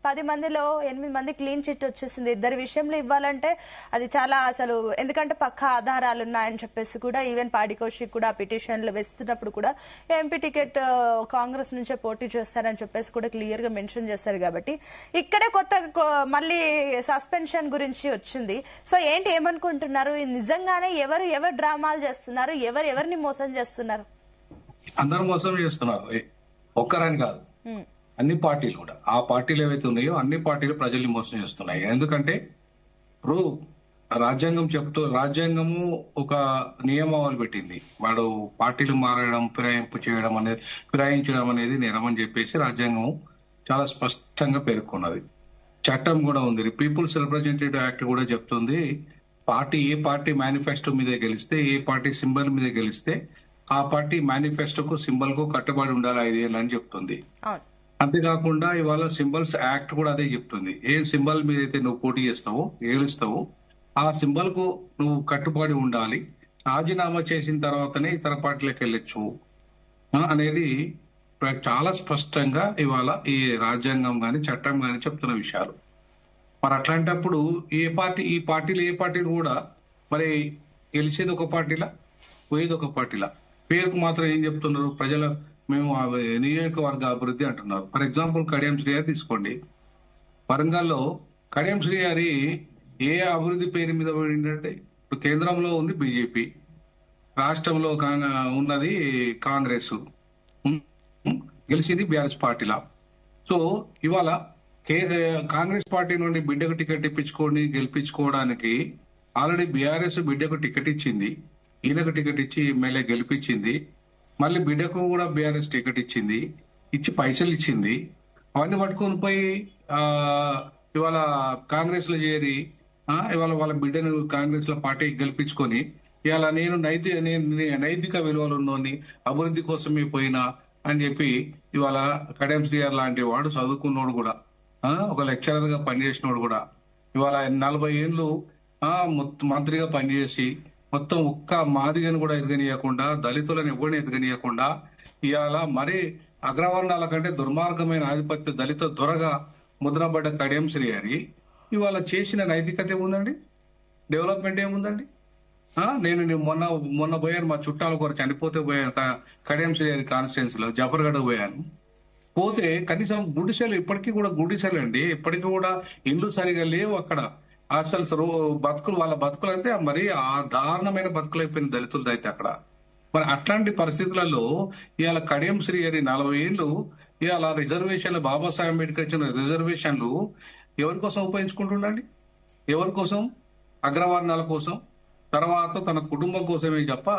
10 మందిలో 8 మంది clean chit వచ్చేసింది. ఇద్దరి విషయంలో ఇవ్వాలంటే అది చాలా అసలు, ఎందుకంటే పక్కా ఆధారాలు ఉన్నాయని చెప్పేసి కూడా ఈవెన్ పాడి కౌశిక్ కూడా పిటిషన్లు వేస్తున్నప్పుడు కూడా ఎంపీ టికెట్ కాంగ్రెస్ నుంచే పోటీ చేస్తారని చెప్పేసి కూడా క్లియర్ గా మెన్షన్ చేశారు. కాబట్టి ఇక్కడే మళ్ళీ సస్పెన్షన్ గురించి వచ్చింది. సో ఏంటి, ఏమనుకుంటున్నారు? నిజంగానే ఎవరు డ్రామాలు చేస్తున్నారు, ఎవరిని మోసం చేస్తున్నారు? అందరూ మోసం చేస్తున్నారు, ఒక్కరని కాదు, అన్ని పార్టీలు కూడా. ఆ పార్టీలు ఏవైతే ఉన్నాయో అన్ని పార్టీలు ప్రజల్ని మోసం చేస్తున్నాయి. ఎందుకంటే ఇప్పుడు రాజ్యాంగము ఒక నియమావళి పెట్టింది. వాడు పార్టీలు మారడం, ఫిరాయించడం అనేది నేరమని చెప్పేసి రాజ్యాంగం చాలా స్పష్టంగా పేర్కొన్నది. చట్టం కూడా ఉంది. పీపుల్స్ రిప్రజెంటేటివ్ యాక్ట్ కూడా చెప్తుంది, ఏ పార్టీ మేనిఫెస్టో మీద గెలిస్తే, ఏ పార్టీ సింబల్ మీద గెలిస్తే ఆ పార్టీ మేనిఫెస్టోకు సింబల్ కు కట్టుబడి ఉండాలి 5 ఏళ్ళు అని చెప్తుంది. అంతేకాకుండా ఇవాళ సింబల్స్ యాక్ట్ కూడా అదే చెప్తుంది. ఏ సింబల్ మీద అయితే నువ్వు పోటీ చేస్తావో, గెలుస్తావో ఆ సింబల్ కు నువ్వు కట్టుబడి ఉండాలి, రాజీనామా చేసిన తర్వాతనే ఇతర పార్టీలకు వెళ్ళొచ్చు అనేది చాలా స్పష్టంగా ఇవాళ ఈ రాజ్యాంగం గాని చట్టం గాని చెప్తున్న విషయాలు. మరి అట్లాంటప్పుడు ఏ పార్టీలు కూడా మరి గెలిచేది ఒక పార్టీలా, పోయేది ఒక పార్టీలా? పేరుకు మాత్రం ఏం చెప్తున్నారు, మేము నియోజకవర్గ అభివృద్ధి అంటున్నారు. ఫర్ ఎగ్జాంపుల్ కడియం శ్రీహరి తీసుకోండి. వరంగల్లో కడియం శ్రీహరి ఏ అభివృద్ధి పేరు మీద పోయిందంటే, ఇప్పుడు కేంద్రంలో ఉంది బీజేపీ, రాష్ట్రంలో ఉన్నది కాంగ్రెస్, గెలిచింది బీఆర్ఎస్ పార్టీలా. సో ఇవాళ కాంగ్రెస్ పార్టీ నుండి బిడ్డకు టికెట్ గెలిపించుకోవడానికి ఆల్రెడీ బీఆర్ఎస్ బిడ్డకు టికెట్ ఇచ్చింది, ఈయనకు టికెట్ ఇచ్చి ఎమ్మెల్యే గెలిపించింది, మళ్ళీ బిడ్డకు కూడా బీఆర్ఎస్ టికెట్ ఇచ్చి పైసలు ఇచ్చింది. అవన్నీ పట్టుకొని పోయి ఇవాళ కాంగ్రెస్ లో చేరి ఇవాళ వాళ్ళ బిడ్డను కాంగ్రెస్ లో పార్టీ గెలిపించుకొని ఇవాళ నేను నైతిక విలువలు ఉన్నోని, అభివృద్ధి కోసమే పోయినా అని చెప్పి ఇవాళ కడియం శ్రీహరి లాంటి వాడు చదువుకున్నోడు కూడా, ఒక లెక్చరర్ గా పనిచేసినోడు కూడా ఇవాళ 40 ఏళ్ళు మంత్రిగా పనిచేసి మొత్తం ఒక్క మాదిగని కూడా ఎదగనీయకుండా, దళితులను ఎవరిని ఎదగనీయకుండా ఇవాళ మరి అగ్రవర్ణాల కంటే దుర్మార్గమైన ఆధిపత్య దళిత దొరగా ముద్రపడ్డ కడియం శ్రీహరి ఇవాళ చేసిన నైతికత ఏముందండి? డెవలప్మెంట్ ఏముందండి? నేను మొన్న పోయాను, మా చుట్టాలు ఒకరు చనిపోతే పోయాను కడియం శ్రీహరి కాన్స్టిట్యున్సీ లో, జఫర్గఢ్ పోయాను. పోతే కనీసం గుడిసెలు, ఇప్పటికీ కూడా గుడిసెలు అండి, ఇప్పటికీ కూడా ఇండ్లు సరిగా లేవు అక్కడ. అసలు వాళ్ళ బతుకులు అయితే మరి ఆ దారుణమైన బతుకులు అయిపోయిన దళితులది అయితే అక్కడ. మరి అట్లాంటి పరిస్థితులలో ఇవాళ కడియం శ్రీహరి 40 ఏళ్ళు ఇవాళ రిజర్వేషన్లు, బాబాసాహెబ్ అంబేద్కర్ ఇచ్చిన రిజర్వేషన్లు ఎవరి కోసం ఉపయోగించుకుంటుండండి? ఎవరి కోసం? అగ్రవర్ణాల కోసం, తర్వాత తన కుటుంబం కోసమే తప్ప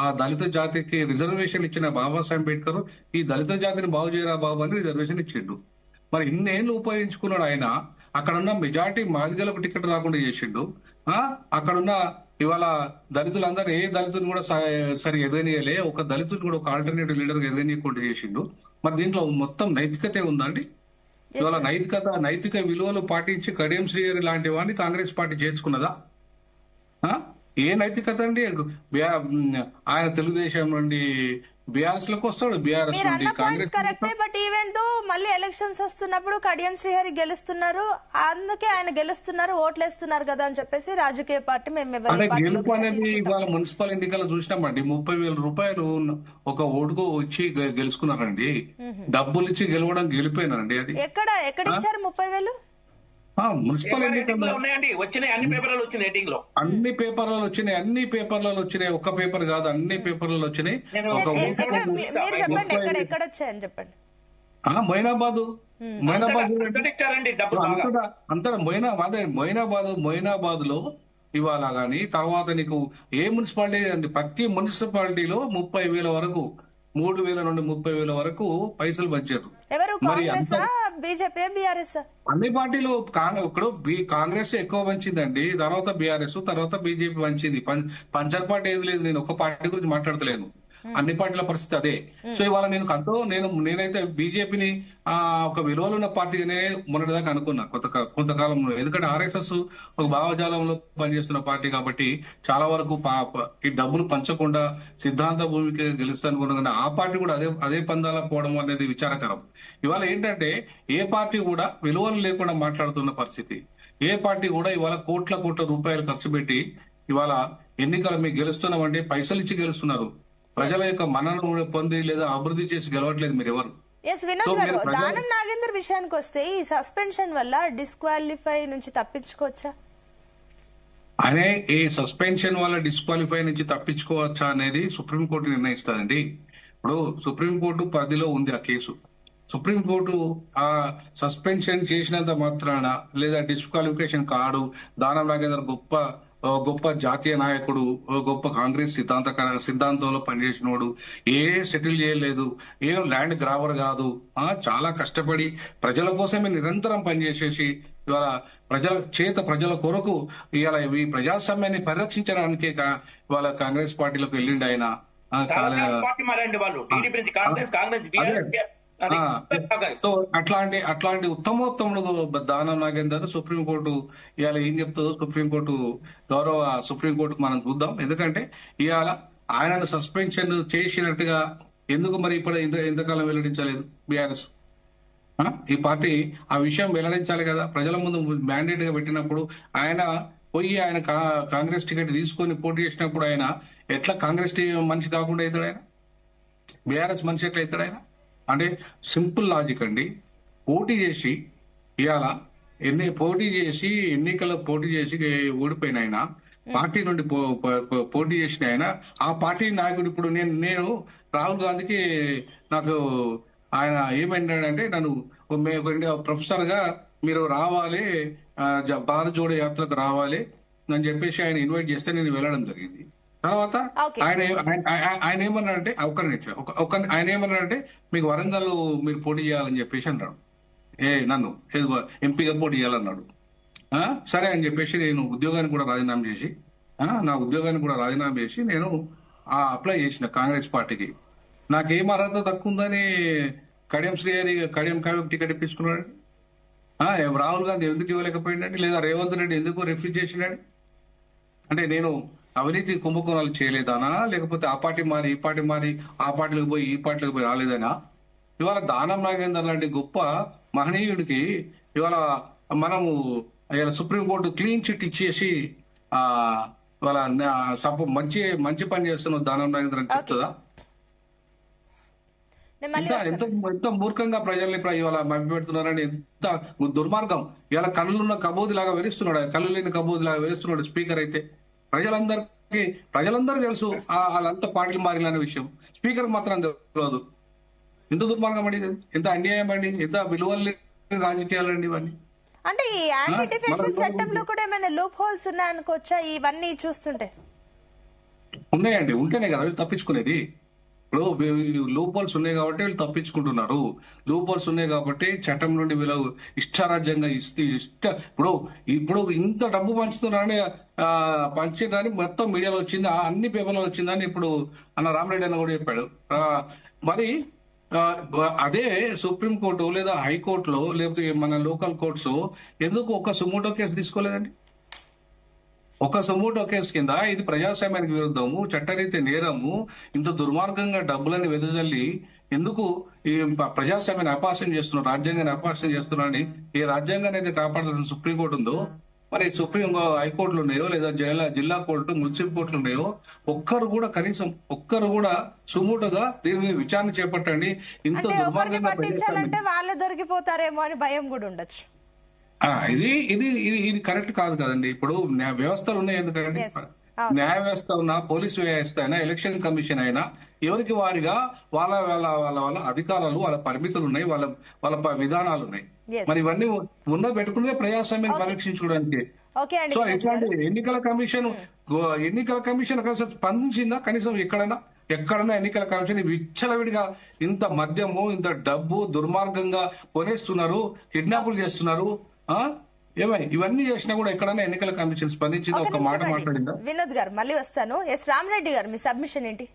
ఆ దళిత జాతికి రిజర్వేషన్ ఇచ్చిన బాబాసాహెబ్ అంబేద్కర్ ఈ దళిత జాతిని బాగు చేయరా బాబు అని రిజర్వేషన్ ఇచ్చిండు. మరి ఇన్నేళ్లు ఉపయోగించుకున్నాడు ఆయన. అక్కడున్న మెజార్టీ మాదిగలకు టికెట్ రాకుండా చేసిండు. అక్కడున్న ఇవాళ దళితులందరూ ఏ దళితులు కూడా సరి ఎదగనీయలే, ఒక దళితులు కూడా ఒక ఆల్టర్నేటివ్ లీడర్ గా ఎదగనీయకుండా చేసిండు. మరి దీంట్లో మొత్తం నైతికతే ఉందండి? ఇవాళ నైతిక విలువలు పాటించి కడియం శ్రీహరి లాంటి వాడిని కాంగ్రెస్ పార్టీ చేర్చుకున్నదా? ఏ నైతికత అండి? ఆయన తెలుగుదేశం నుండి బీఆర్ఎస్ లోకి వస్తాడు, బీఆర్ఎస్ నుండి కాంగ్రెస్. కరెక్టే, బట్ ఈవెన్ దో మళ్ళీ ఎలక్షన్స్ వస్తున్నప్పుడు కడియం శ్రీహరి గెలుస్తున్నారు, అందుకే ఆయన గెలుస్తున్నారు, ఓట్లేస్తున్నారు కదా అని చెప్పేసి రాజకీయ పార్టీ గెలుపు అనేది ఇవాళ మున్సిపల్ ఎన్నికలు చూసినామండి. 30,000 రూపాయలు ఒక ఓటుకు వచ్చి గెలుచుకున్నారండి. డబ్బులు ఇచ్చి గెలవడం గెలిపోయినారండి. అది ఎక్కడ ఇచ్చారు 30,000? మున్సిపల్ ఎన్నికల్లో వచ్చినాయి, అన్ని పేపర్లలో వచ్చినాయి, అన్ని పేపర్లలో వచ్చినాయి, ఒక్క పేపర్ కాదు, అన్ని పేపర్లలో వచ్చినాయి. మొయినాబాదు లో ఇవాళ గాని తర్వాత నీకు ఏ మున్సిపాలిటీ అండి, ప్రతి మున్సిపాలిటీలో 30,000 వరకు, 3,000 నుండి 30,000 వరకు పైసలు పంచారు. అన్ని పార్టీలు. ఇప్పుడు కాంగ్రెస్ ఎక్కువ పంచిందండి, తర్వాత బీఆర్ఎస్, తర్వాత బీజేపీ పంచింది. పంచర్ పార్టీ ఏది లేదు. నేను ఒక పార్టీ గురించి మాట్లాడతలేను. అన్ని పార్టీల పరిస్థితి అదే. సో ఇవాళ నేనైతే బీజేపీని ఒక విలువలున్న పార్టీనే మొన్నటిదాకా అనుకున్నా కొంతకాలంలో. ఎందుకంటే ఆర్ఎస్ఎస్ ఒక భావజాలంలో పనిచేస్తున్న పార్టీ కాబట్టి చాలా వరకు ఈ డబ్బులు పంచకుండా సిద్ధాంత భూమికి గెలుస్తానుకున్నా, ఆ పార్టీ కూడా అదే పందాల పోవడం అనేది విచారకరం. ఇవాళ ఏంటంటే ఏ పార్టీ కూడా విలువలు లేకుండా మాట్లాడుతున్న పరిస్థితి. ఏ పార్టీ కూడా ఇవాళ కోట్ల రూపాయలు ఖర్చు పెట్టి ఇవాళ ఎన్నికలు మీకు గెలుస్తున్నామంటే పైసలు ఇచ్చి గెలుస్తున్నారు. ప్రజల యొక్క మన్ననను పొంది లేదా అభివృద్ధి చేసి గెలవట్లేదు మీరు ఎవరు. వినోద్ గారు, దానం నాగేందర్ విషయానికి వస్తే ఈ సస్పెన్షన్ వల్ల డిస్క్వాలిఫై నుంచి తప్పించుకోవచ్చా? అనే ఈ సస్పెన్షన్ వల్ల డిస్క్వాలిఫై నుంచి తప్పించుకోవచ్చా అనేది సుప్రీంకోర్టు నిర్ణయిస్తుందండి. ఇప్పుడు సుప్రీంకోర్టు పరిధిలో ఉంది ఆ కేసు. సుప్రీంకోర్టు ఆ సస్పెన్షన్ చేసినంత మాత్రాన లేదా డిస్క్వాలిఫికేషన్ కాడు, దానం నాగేందర్ గొప్ప జాతీయ నాయకుడు, గొప్ప కాంగ్రెస్ సిద్ధాంతంలో పనిచేసినోడు, ఏ సెటిల్ చేయలేదు, ఏ ల్యాండ్ గ్రాబర్ కాదు, చాలా కష్టపడి ప్రజల కోసమే నిరంతరం పనిచేసేసి ఇవాళ ప్రజల కొరకు ఇవాళ ఈ ప్రజాస్వామ్యాన్ని పరిరక్షించడానికే ఇవాళ కాంగ్రెస్ పార్టీలోకి వెళ్ళిండి ఆయన. సో అట్లాంటి ఉత్తమోత్తముడు దానం నాగేందర్ సుప్రీంకోర్టు ఇవాళ ఏం చెప్తుందో గౌరవ సుప్రీంకోర్టుకు మనం చూద్దాం. ఎందుకంటే ఇవాళ ఆయనను సస్పెన్షన్ చేసినట్టుగా ఎందుకు మరి ఇప్పుడు ఎంతకాలం వెల్లడించలేదు బీఆర్ఎస్? ఈ పార్టీ ఆ విషయం వెల్లడించాలి కదా ప్రజల ముందు. మ్యాండేట్ గా పెట్టినప్పుడు ఆయన కాంగ్రెస్ టికెట్ తీసుకొని పోటీ చేసినప్పుడు ఆయన ఎట్లా కాంగ్రెస్ మనిషి కాకుండా అవుతాడు? ఆయన బీఆర్ఎస్ మనిషి ఎట్లా అవుతాడు ఆయన? అంటే సింపుల్ లాజిక్ అండి. పోటీ చేసి ఎన్నికల్లో పోటీ చేసి ఓడిపోయిన ఆయన, పార్టీ నుండి పోటీ చేసిన ఆయన, ఆ పార్టీ నాయకుడు ఇప్పుడు నేను రాహుల్ గాంధీకి నాకు ఆయన ఏమంటాడంటే నన్ను ప్రొఫెసర్ గా మీరు రావాలి, భారత్ జోడో యాత్రకు రావాలి అని చెప్పేసి ఆయన ఇన్వైట్ చేస్తే నేను వెళ్ళడం జరిగింది. తర్వాత ఆయన ఏమన్నాడంటే ఆయన ఏమన్నాడంటే మీకు వరంగల్ మీరు పోటీ చేయాలని చెప్పేసి అన్నాడు. నన్ను ఎంపీగా పోటీ చేయాలన్నాడు. సరే అని చెప్పేసి నేను ఉద్యోగాన్ని కూడా రాజీనామా చేసి నేను అప్లై చేసిన కాంగ్రెస్ పార్టీకి. నాకేం అర్హత తక్కువ ఉందని కడియం టికెట్ ఇప్పించుకున్నాడు. రాహుల్ గాంధీ ఎందుకు ఇవ్వలేకపోయిందండి? లేదా రేవంత్ రెడ్డి ఎందుకు రిఫ్యూజ్ చేసినాడు? అంటే నేను అవినీతి కుంభకోణాలు చేయలేదానా, లేకపోతే ఆ పార్టీ మారి ఈ పార్టీ మారి ఆ పార్టీలకు పోయి ఈ పార్టీలకు పోయి రాలేదనా? ఇవాళ దానం నాగేందర్ లాంటి గొప్ప మహనీయుడికి ఇవాళ మనము సుప్రీంకోర్టు క్లీన్ చిట్ ఇచ్చేసి ఇవాళ మంచి పని చేస్తున్న దానం నాగేందర్ అని చెప్తుందా? ఎంత మూర్ఖంగా ప్రజల్ని ఇవాళ మభ్యపెడుతున్నారని, ఎంత దుర్మార్గం. ఇవాళ కళ్ళున్న కబోది లాగా వెలుస్తున్నాడు, కళ్ళు లేని కబోది లాగా వెలుస్తున్నాడు స్పీకర్ అయితే. ప్రజలందరూ తెలుసు వాళ్ళంతా పార్టీలు మారిన విషయం, స్పీకర్ మాత్రం తెలియదు. ఎంత దుర్మార్గం అండి, ఎంత అన్యాయం అండి, ఎంత విలువలు రాజకీయాలండి ఇవన్నీ. అంటే ఈ యాంటీ డిఫెక్షన్ చట్టంలో కూడా ఏమైనా లూప్ హోల్స్ ఉన్నాయనుకోవచ్చా ఇవన్నీ చూస్తుంటే? ఉన్నాయండి, ఉంటేనే కదా తప్పించుకునేది. ఇప్పుడు లూప్ హోల్స్ ఉన్నాయి కాబట్టి వీళ్ళు తప్పించుకుంటున్నారు. లూప్ హోల్స్ ఉన్నాయి కాబట్టి చట్టం నుండి వీళ్ళు ఇష్టారాజ్యంగా ఇప్పుడు ఇంత డబ్బు పంచుతున్నారని మొత్తం మీడియాలో వచ్చింది, అన్ని పేపర్లో వచ్చిందని ఇప్పుడు రామరెడ్డి అన్న కూడా చెప్పాడు. మరి అదే సుప్రీంకోర్టు లేదా హైకోర్టులో లేకపోతే మన లోకల్ కోర్ట్స్ ఎందుకు ఒక సుమోటో కేసు తీసుకోలేదండి? ఒక సుమోటో కేసు కింద ఇది ప్రజాస్వామ్యానికి విరుద్ధము, చట్టరీత్యా నేరము, ఇంత దుర్మార్గంగా డబ్బులని వెదజల్లి ఎందుకు ఈ ప్రజాస్వామ్యాన్ని అపహాస్యం చేస్తున్నారు, రాజ్యాంగాన్ని అపహాస్యం చేస్తున్నారని ఈ రాజ్యాంగాన్ని అయితే కాపాడాల్సిన సుప్రీంకోర్టు ఉందో, మరి హైకోర్టులు ఉన్నాయో లేదా జిల్లా కోర్టు మున్సిపల్ కోర్టులు ఉన్నాయో ఒక్కరు కూడా సుమోటోగా దీని మీద విచారణ చేపట్టండి. ఇంత దుర్మార్గంగా వాళ్ళే దొరికిపోతారేమో అని భయం కూడా ఉండొచ్చు. ఇది కరెక్ట్ కాదు కదండి. ఇప్పుడు వ్యవస్థలు ఉన్నాయి, ఎందుకంటే న్యాయ వ్యవస్థ ఉన్నా, పోలీసు వ్యవస్థ అయినా, ఎలక్షన్ కమిషన్ అయినా ఎవరికి వారిగా వాళ్ళ అధికారాలు, వాళ్ళ పరిమితులు ఉన్నాయి, వాళ్ళ విధానాలు ఉన్నాయి. మరి ఇవన్నీ పెట్టుకునే ప్రజాస్వామ్యాన్ని పరిరక్షించుకోవడానికి. సో ఇట్లాంటి ఎన్నికల కమిషన్ కనీసం స్పందించిందా? కనీసం ఎక్కడైనా ఎన్నికల కమిషన్ విచ్చలవిడిగా ఇంత మద్యము, ఇంత డబ్బు దుర్మార్గంగా కొనేస్తున్నారు, కిడ్నాపులు చేస్తున్నారు, ఇవన్నీ చేసినా కూడా ఎక్కడైనా ఎన్నికల కమిషన్ స్పందించిందా? ఒక మాట మాట్లాడిందా? వినోద్ గారు మళ్ళీ వస్తాను. రామరెడ్డి గారు మీ సబ్మిషన్ ఏంటి?